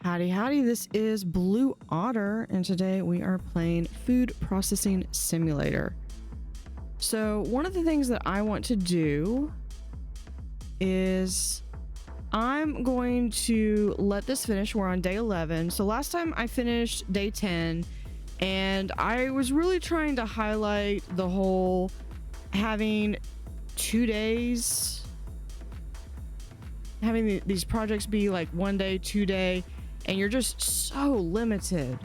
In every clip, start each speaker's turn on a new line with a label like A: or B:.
A: Howdy, howdy, this is Blue Otter, and today we are playing Food Processing Simulator. So one of the things that I want to do is I'm going to let this finish. We're on day 11. So last time I finished day 10, and I was really trying to highlight the whole having 2 days, having these projects be like 1 day, 2 day, and you're just so limited.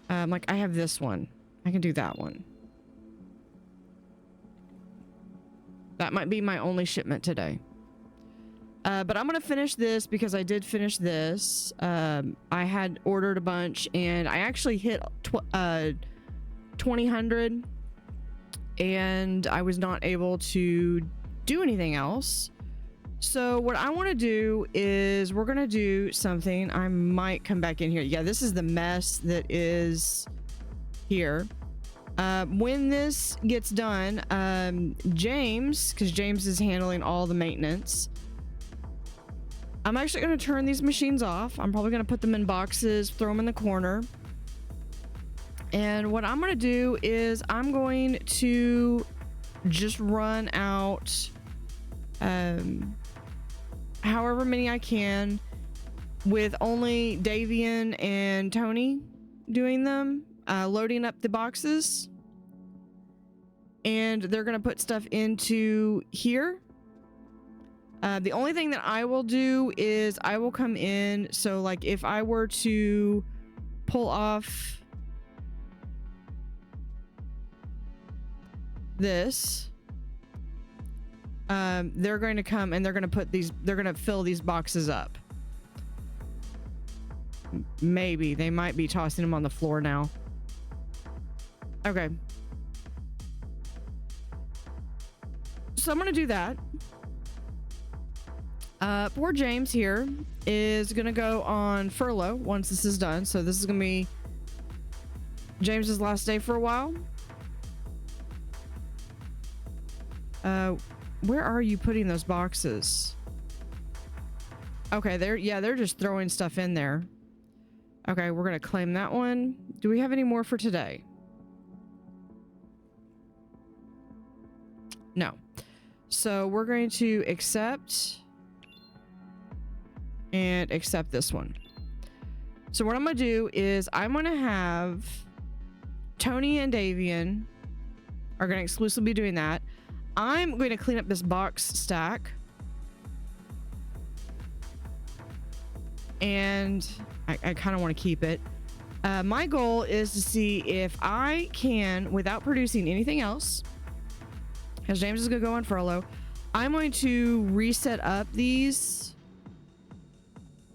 A: Like I have this one, I can do that one. That might be my only shipment today. But I'm gonna finish this because I did finish this. I had ordered a bunch and I actually hit 2000 and I was not able to do anything else. So what I want to do is we're going to do something. I might come back in here. Yeah, this is the mess that is here. When this gets done, James, because James is handling all the maintenance, I'm actually going to turn these machines off. I'm probably going to put them in boxes, throw them in the corner. And what I'm going to do is I'm going to just run out however many I can with only Davian and Tony doing them, loading up the boxes, and they're gonna put stuff into here. The only thing that I will do is I will come in, so like if I were to pull off this, they're going to come and they're going to put these, they're going to fill these boxes up. Maybe they might be tossing them on the floor now. Okay. So I'm going to do that. Poor James here is going to go on furlough once this is done. So this is going to be James's last day for a while. Where are you putting those boxes? Okay, they're just throwing stuff in there. Okay, we're gonna claim that one. Do we have any more for today? No. So we're going to accept and accept this one. So what I'm gonna do is I'm gonna have Tony and Davian are gonna exclusively be doing that. I'm going to clean up this box stack. And I kind of want to keep it. My goal is to see if I can, without producing anything else, because James is going to go on furlough, I'm going to reset up these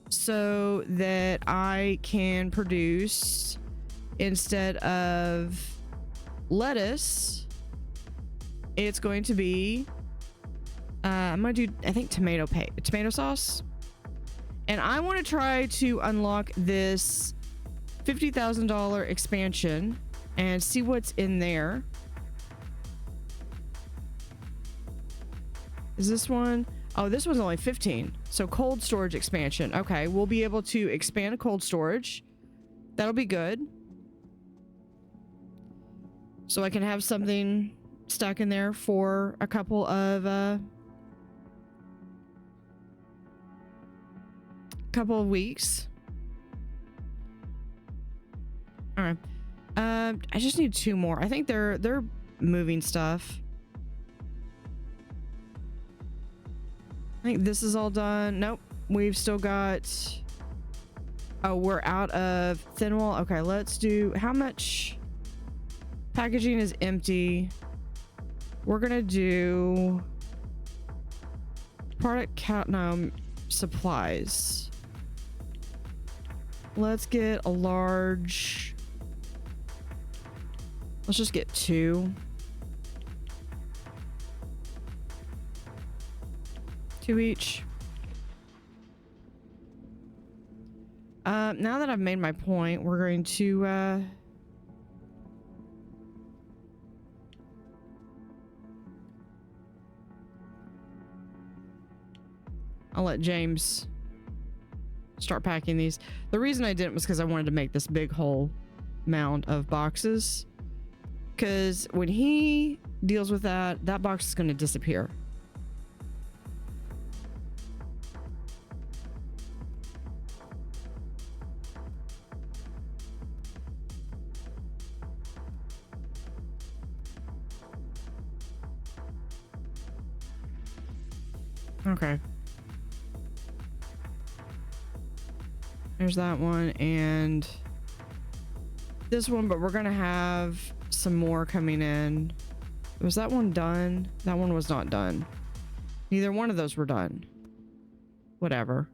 A: so that I can produce, instead of lettuce, it's going to be I'm gonna do, I think, tomato sauce, and I want to try to unlock this $50,000 expansion and see what's in there. Is this one? Oh, this one's only 15. So cold storage expansion. Okay, we'll be able to expand cold storage. That'll be good, so I can have something stuck in there for a couple of weeks. All right. I just need 2 more. I think they're moving stuff. I think this is all done. Nope, we've still got, oh, we're out of thin wall. Okay, let's do, how much packaging is empty? We're gonna do product count, no, supplies. Let's get a large, let's just get 2. 2 each. Now that I've made my point, we're going to I'll let James start packing these. The reason I didn't was because I wanted to make this big whole mound of boxes, because when he deals with that, that box is going to disappear. Okay. There's that one and this one, but we're gonna have some more coming in. Was that one done? That one was not done. Neither one of those were done. Whatever.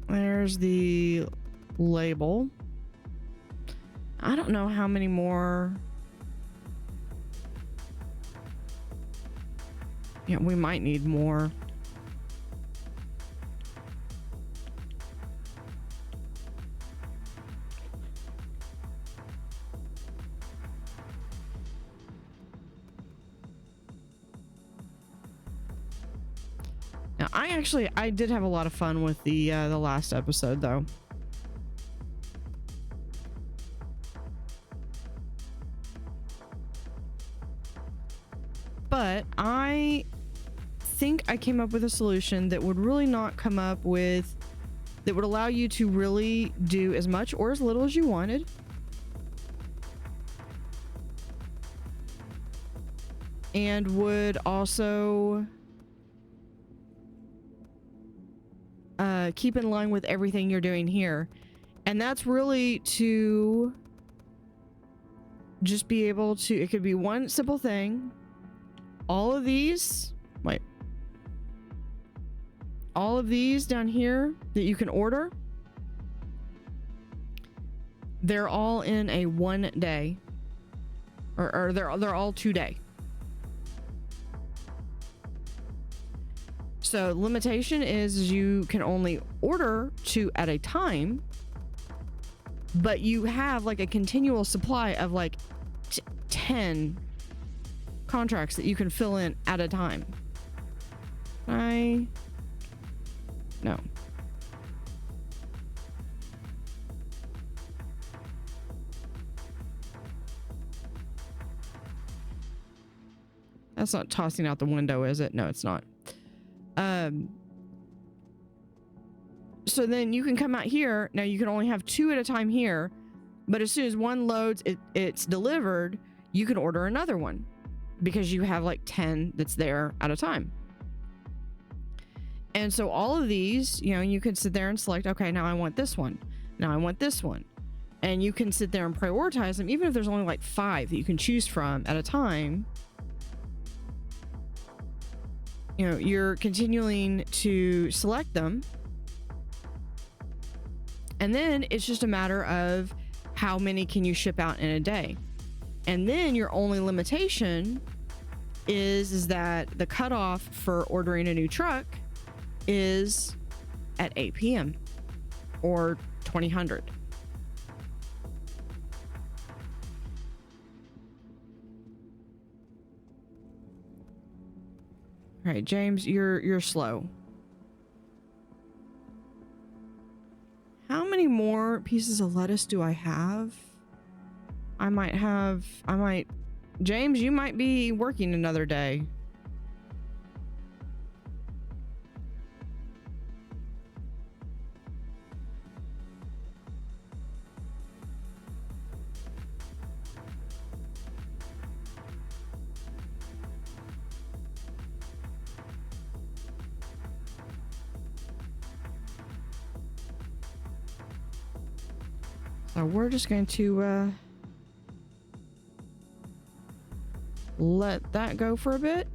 A: There's the label. I don't know how many more. Yeah, we might need more. Now, I did have a lot of fun with the last episode, though. But I think I came up with a solution that would really not come up with, that would allow you to really do as much or as little as you wanted. And would also keep in line with everything you're doing here. And that's really to just be able to, it could be one simple thing. All of these, wait. All of these down here that you can order, they're all in a 1 day. Or they're all 2 day. So limitation is you can only order 2 at a time, but you have like a continual supply of like 10 contracts that you can fill in at a time. No. That's not tossing out the window, is it? No, it's not. So then you can come out here. Now you can only have 2 at a time here, but as soon as one loads, it's delivered, you can order another one because you have like 10 that's there at a time. And so all of these, you know, you can sit there and select, okay, now I want this one. Now I want this one. And you can sit there and prioritize them, even if there's only like 5 that you can choose from at a time. You know, you're continuing to select them. And then it's just a matter of how many can you ship out in a day. And then your only limitation is that the cutoff for ordering a new truck is at 8 p.m. or 2000. All right, James, you're slow. How many more pieces of lettuce do I have? James, you might be working another day. So we're just going to let that go for a bit.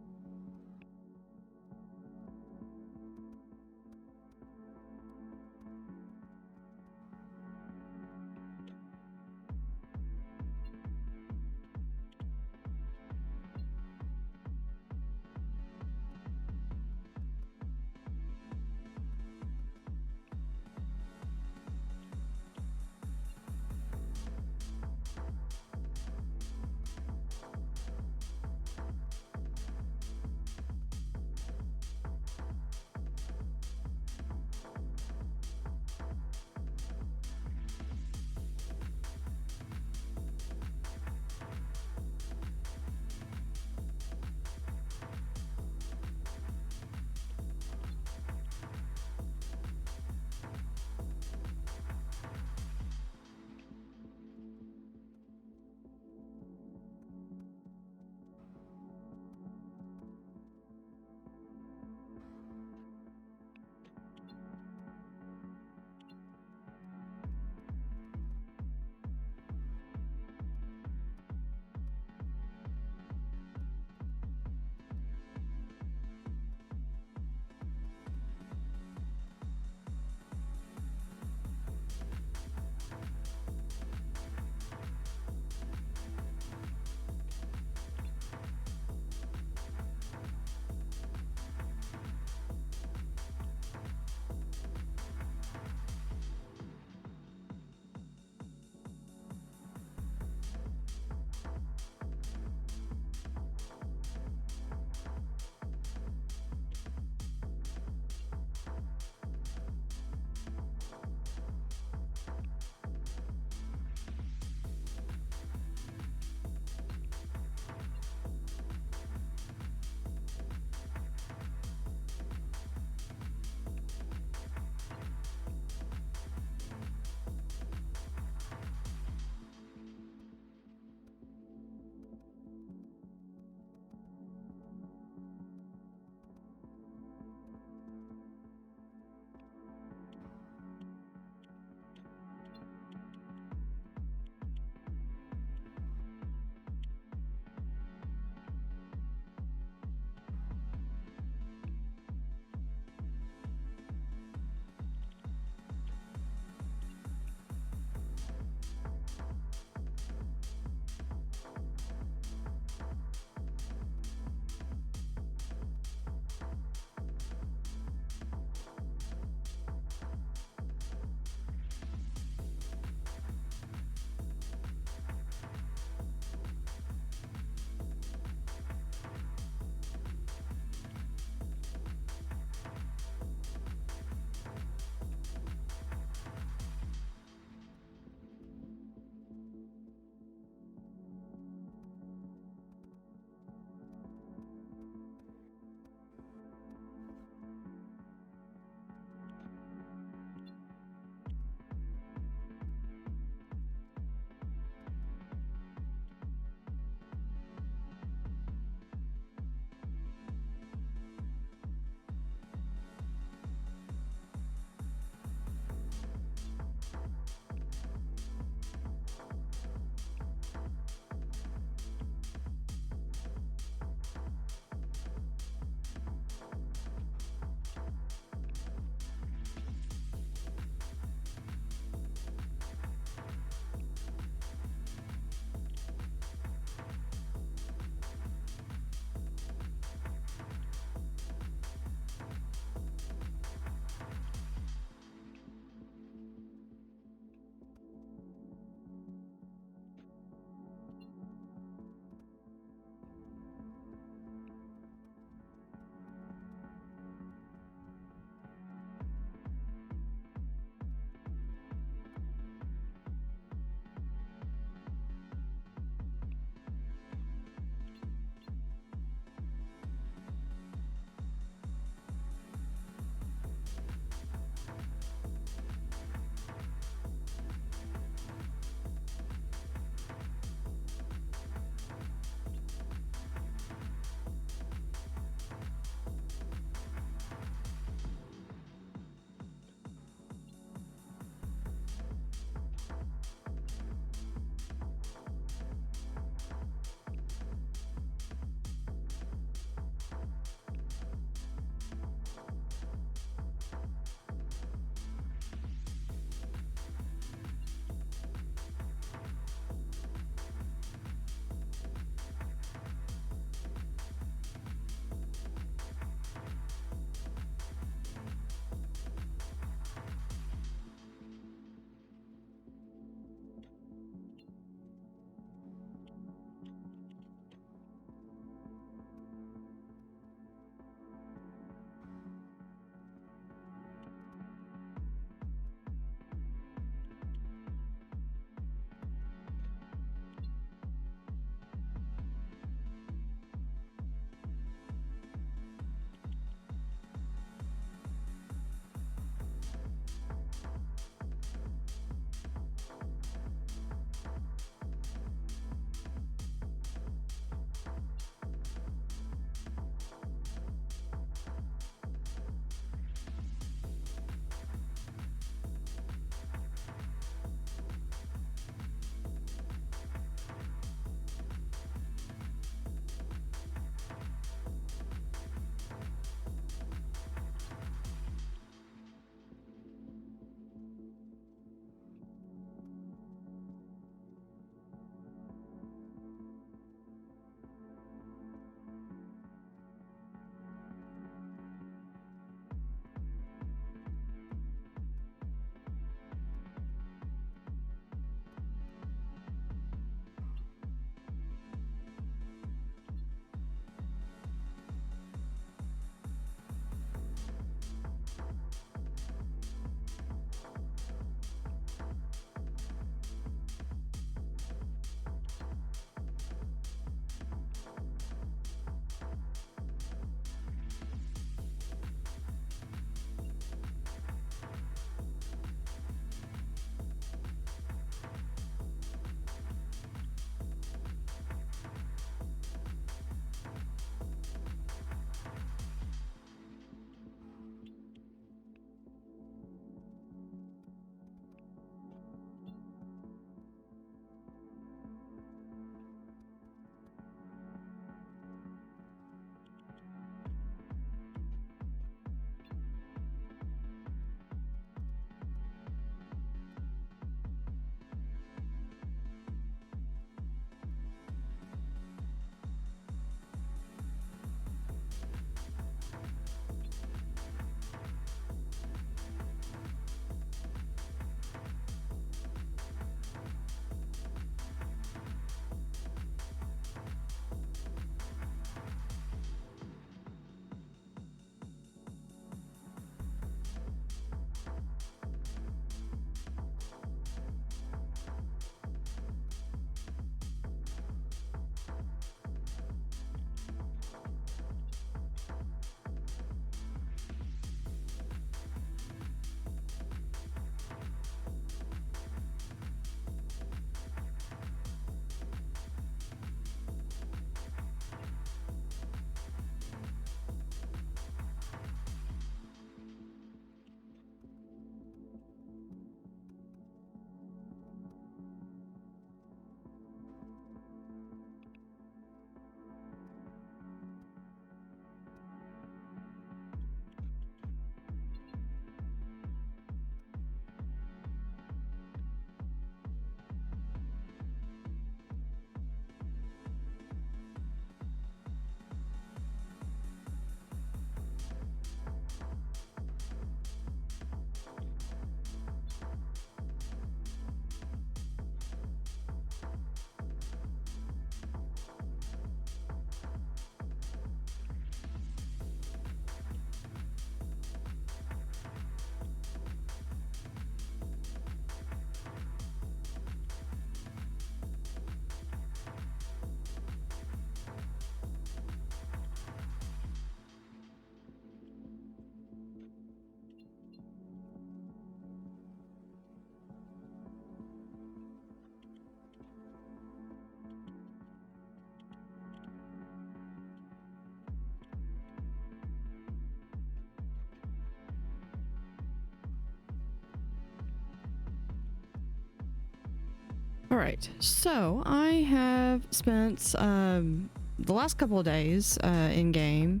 A: right, so I have spent the last couple of days in game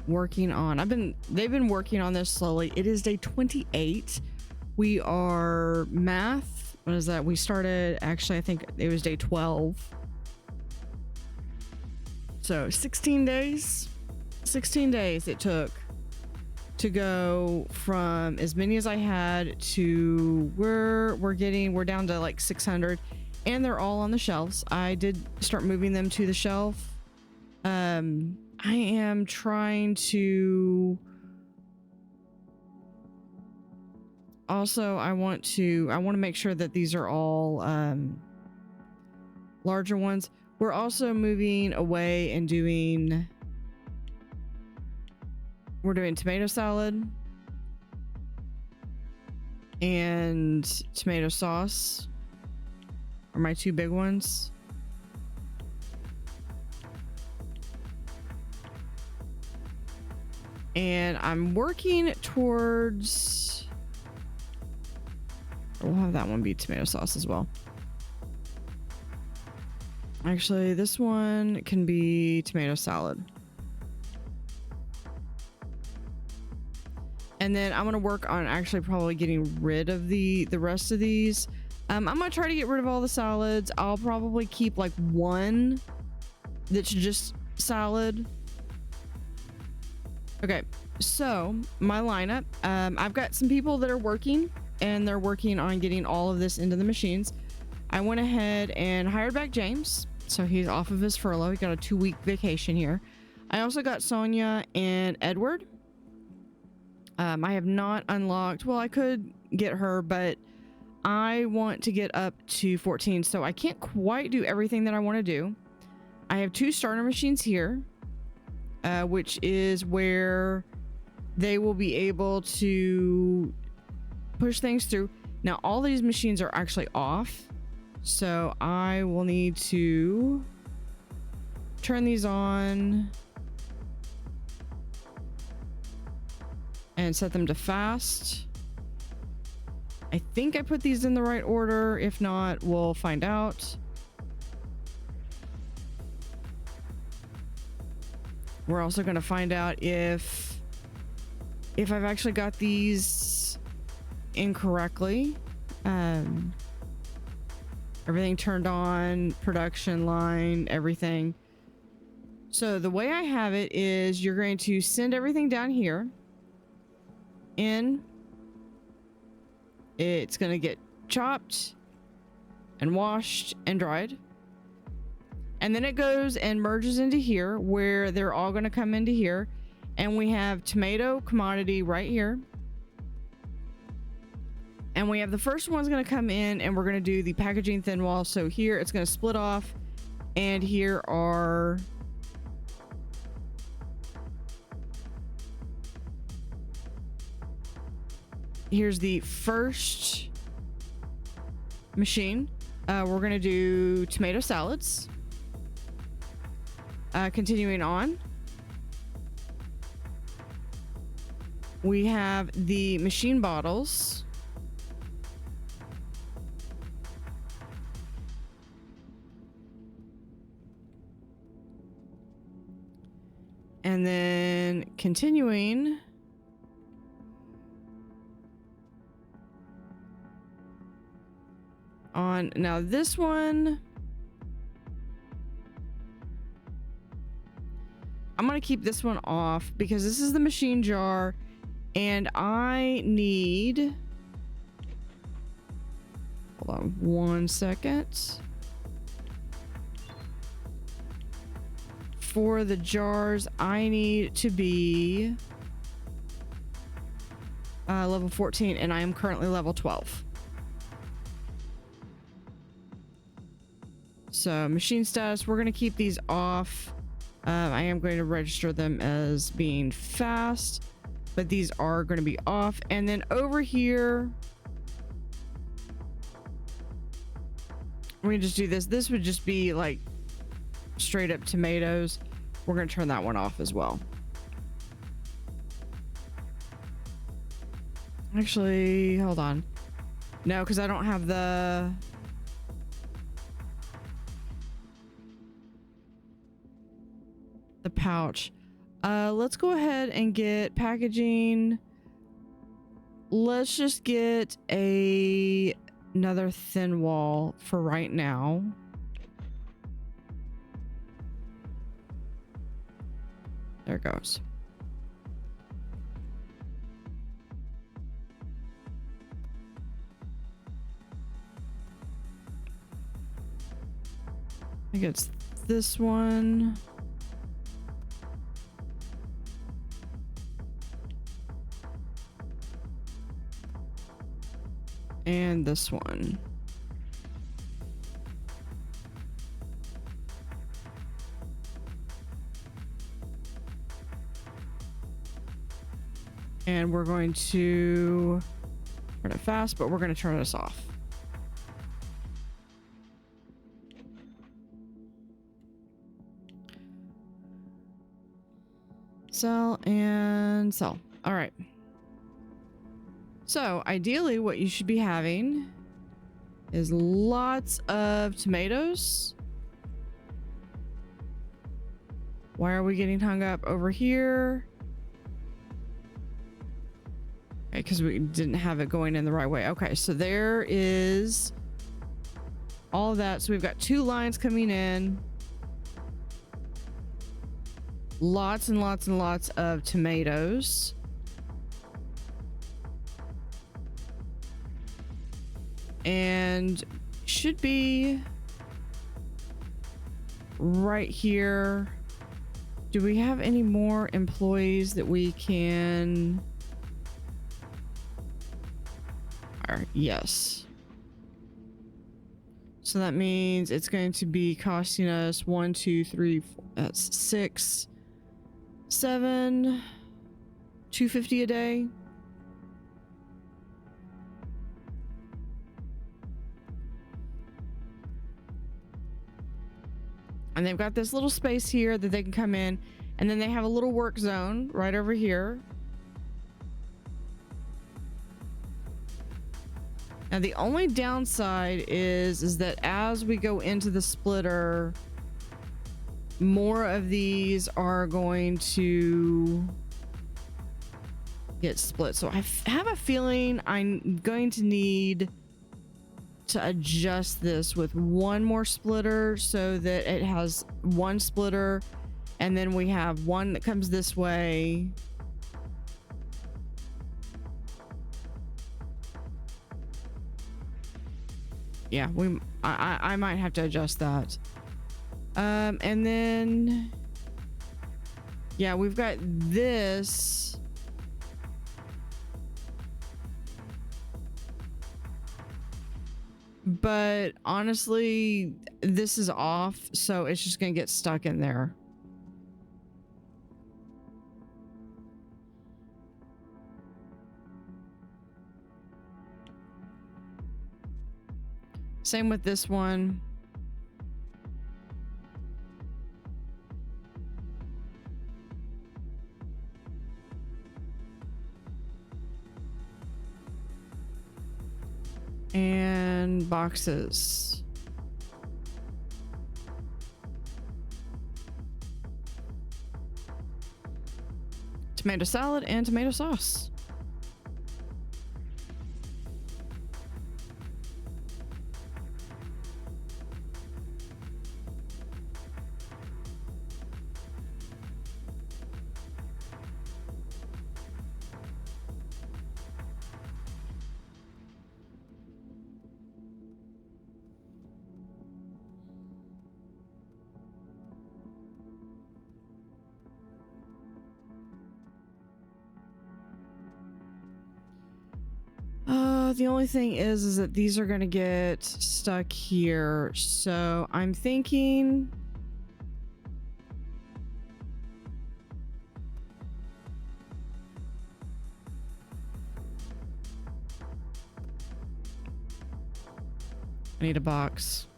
A: working on. They've been working on this slowly. It is day 28. We are math. What is that? We started, actually, I think it was day 12. So 16 days. 16 days it took to go from as many as I had to we're down to like 600, and they're all on the shelves. I did start moving them to the shelf. I am trying to also, I want to make sure that these are all larger ones. We're also moving away and we're doing tomato salad and tomato sauce are my two big ones. And I'm working towards, we'll have that one be tomato sauce as well. Actually, this one can be tomato salad. And then I'm going to work on actually probably getting rid of the rest of these. I'm going to try to get rid of all the salads. I'll probably keep like one that's just salad. Okay, so my lineup. I've got some people that are working, and they're working on getting all of this into the machines. I went ahead and hired back James. So he's off of his furlough. He got a 2-week vacation here. I also got Sonia and Edward. I have not unlocked, well, I could get her, but I want to get up to 14, so I can't quite do everything that I want to do. I have 2 starter machines here, which is where they will be able to push things through. Now, all these machines are actually off, so I will need to turn these on and set them to fast. I think I put these in the right order. If not, we'll find out. We're also going to find out if I've actually got these incorrectly. Everything turned on, production line, everything. So the way I have it is you're going to send everything down here in. It's going to get chopped and washed and dried. And then it goes and merges into here where they're all going to come into here. And we have tomato commodity right here. And we have the first one's going to come in, and we're going to do the packaging thin wall. So here it's going to split off, and here are here's the first machine. We're going to do tomato salads. Continuing on, we have the machine bottles. And then continuing on, now this one, I'm going to keep this one off because this is the machine jar, and I need, hold on 1 second. For the jars, I need to be level 14, and I am currently level 12. So machine status, we're going to keep these off. I am going to register them as being fast, but these are going to be off. And then over here, we're going to just do this. This would just be like straight up tomatoes. We're going to turn that one off as well. Actually, hold on. No, because I don't have the the pouch. Let's go ahead and get packaging. Let's just get another thin wall for right now. There it goes. I think it's this one. And this one. And we're going to turn it fast, but we're going to turn this off. Sell and sell. All right. So ideally what you should be having is lots of tomatoes. Why are we getting hung up over here? Okay, because we didn't have it going in the right way. Okay, so there is all of that. So we've got 2 lines coming in. Lots and lots and lots of tomatoes. And should be right here. Do we have any more employees that we can... Yes. So that means it's going to be costing us 1, 2, 3, 4, that's 6, 7, $250 a day. And they've got this little space here that they can come in, and then they have a little work zone right over here. Now the only downside is that as we go into the splitter, more of these are going to get split. So I have a feeling I'm going to need to adjust this with one more splitter so that it has one splitter, and then we have one that comes this way. Yeah, I might have to adjust that. And then yeah, we've got this. But honestly, this is off, so it's just gonna get stuck in there. Same with this one. And boxes. Tomato salad and tomato sauce. The only thing is that these are going to get stuck here. So I'm thinking I need a box.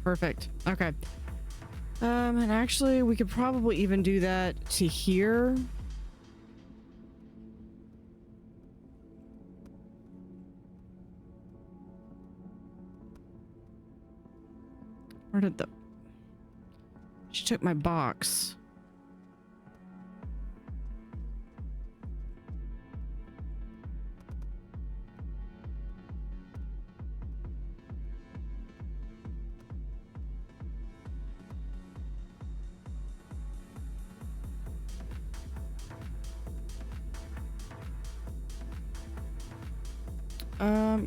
A: Perfect. Okay. And actually we could probably even do that to here. Where did the... She took my box.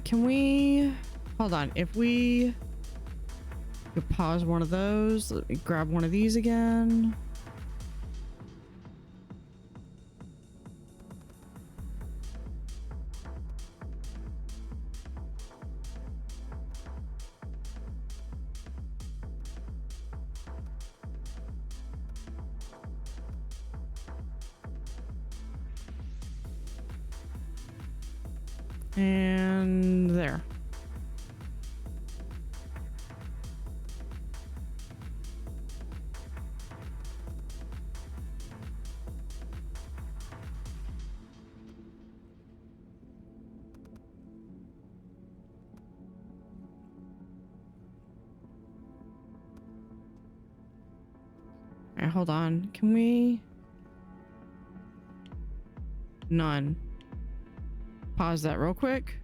A: Can we hold on? If we could pause one of those, let me grab one of these again. And there. All right, hold on. Can we? None. Pause that real quick.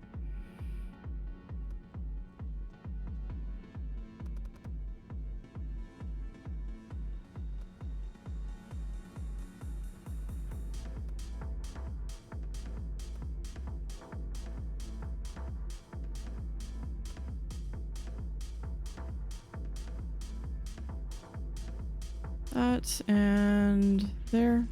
A: That and there.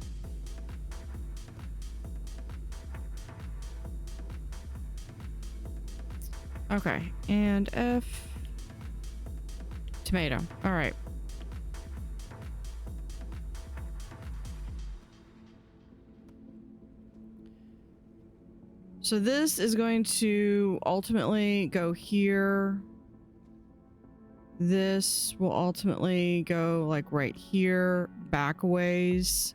A: Okay, and F. Tomato. All right. So this is going to ultimately go here. This will ultimately go like right here, back a ways.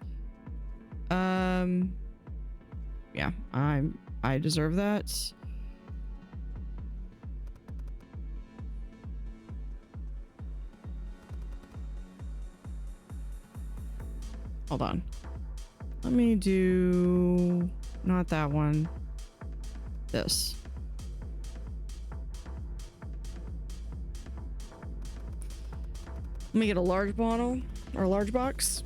A: Yeah, I deserve that. Hold on. Let me do not that one. This. Let me get a large bottle or a large box.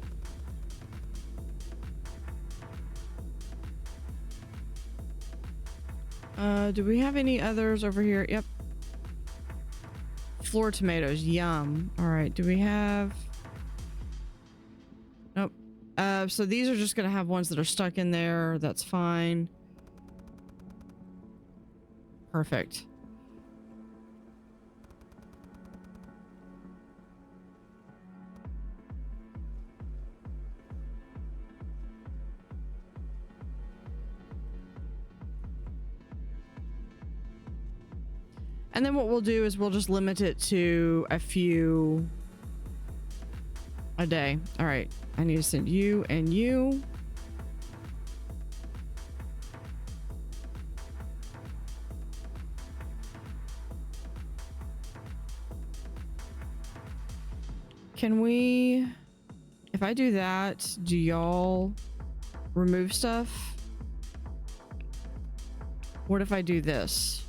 A: Do we have any others over here? Yep. Floor tomatoes. Yum. All right. Do we have... Nope. So these are just going to have ones that are stuck in there. That's fine. Perfect. And then what we'll do is we'll just limit it to a few a day. All right. I need to send you and you. Can we, if I do that, do y'all remove stuff? What if I do this?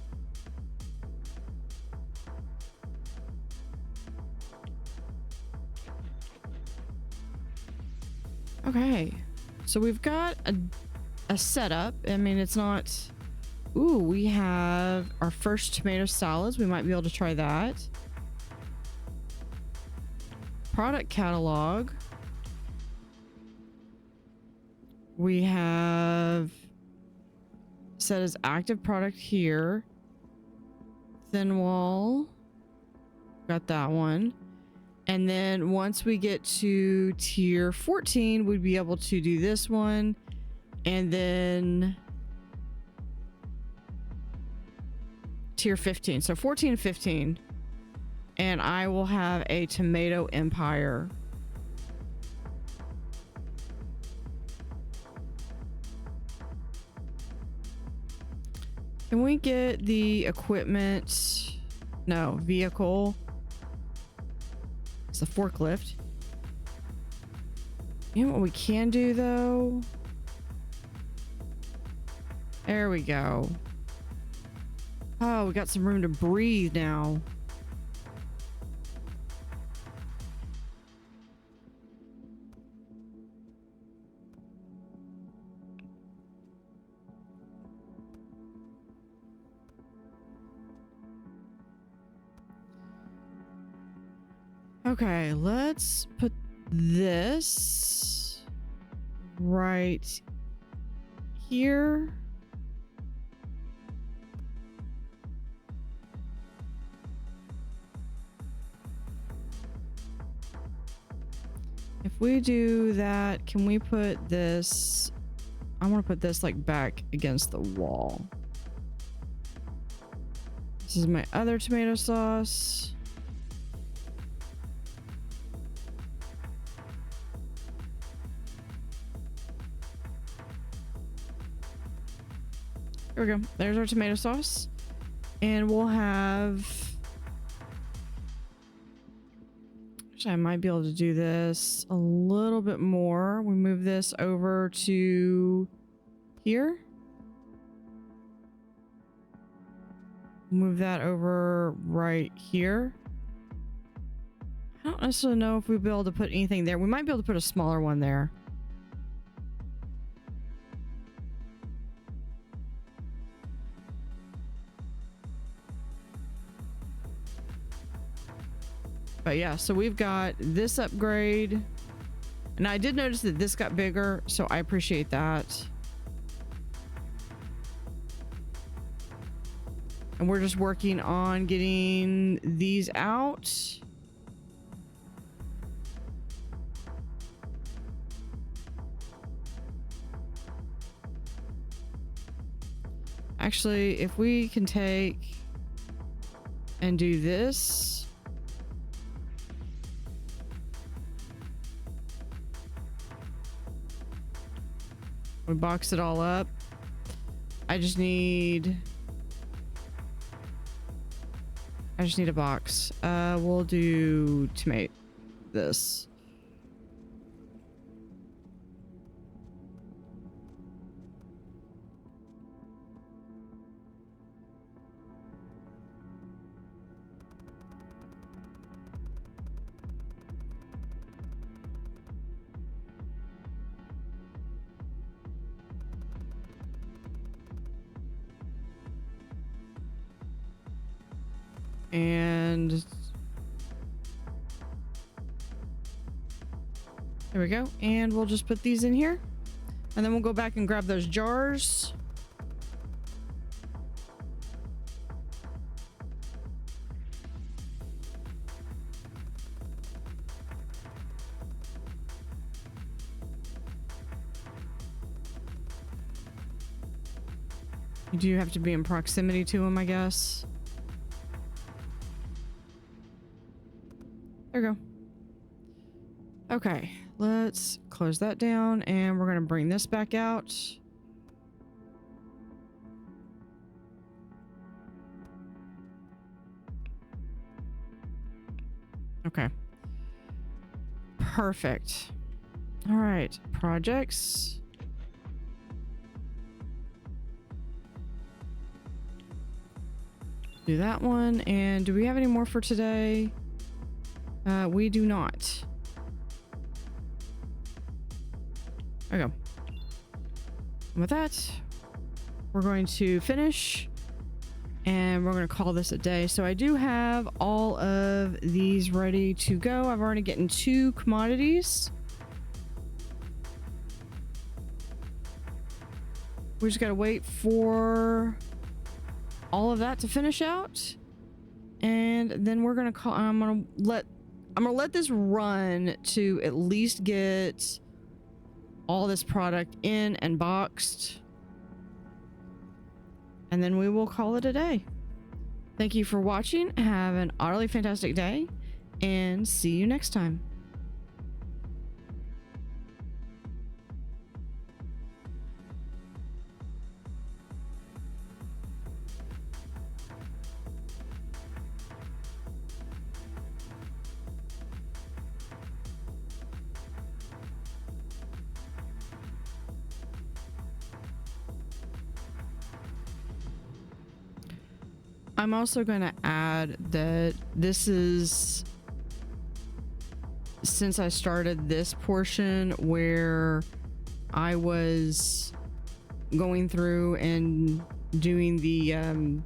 A: Okay, so we've got a setup. I mean, it's not... Ooh, we have our first tomato salads. We might be able to try that. Product catalog. We have set as active product here. Thin wall. Got that one. And then once we get to tier 14, we'd be able to do this one. And then tier 15. So 14 and 15. and I will have a tomato empire. Can we get the equipment? No, vehicle. It's a forklift. You know what we can do though? There we go. Oh, we got some room to breathe now. Okay, let's put this right here. If we do that, can we put this? I want to put this like back against the wall. This is my other tomato sauce. There we go. There's our tomato sauce. And we'll have... Actually, I might be able to do this a little bit more. We move this over to here. Move that over right here. I don't necessarily know if we'll be able to put anything there. We might be able to put a smaller one there. But yeah, so we've got this upgrade. And I did notice that this got bigger, so I appreciate that. And we're just working on getting these out. Actually, if we can take and do this. We box it all up. I just need a box. We'll do tomato this. And there we go. And we'll just put these in here. And then we'll go back and grab those jars. You do have to be in proximity to them, I guess. There we go. Okay, let's close that down and we're going to bring this back out. Okay. Perfect. All right, projects. Do that one. And do we have any more for today? We do not. There we go. And with that, we're going to finish and we're going to call this a day. So I do have all of these ready to go. I've already gotten 2 commodities. We just got to wait for all of that to finish out. And then we're going to call, I'm going to let this run to at least get all this product in and boxed. And then we will call it a day. Thank you for watching. Have an utterly fantastic day and see you next time. I'm also going to add that this is, since I started this portion where I was going through and doing the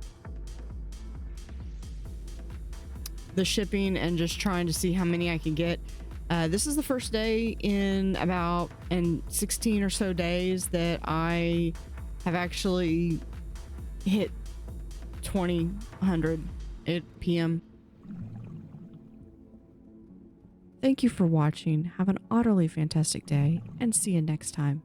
A: shipping and just trying to see how many I could get. This is the first day in 16 or so days that I have actually hit 2000 p.m. Thank you for watching. Have an utterly fantastic day and see you next time.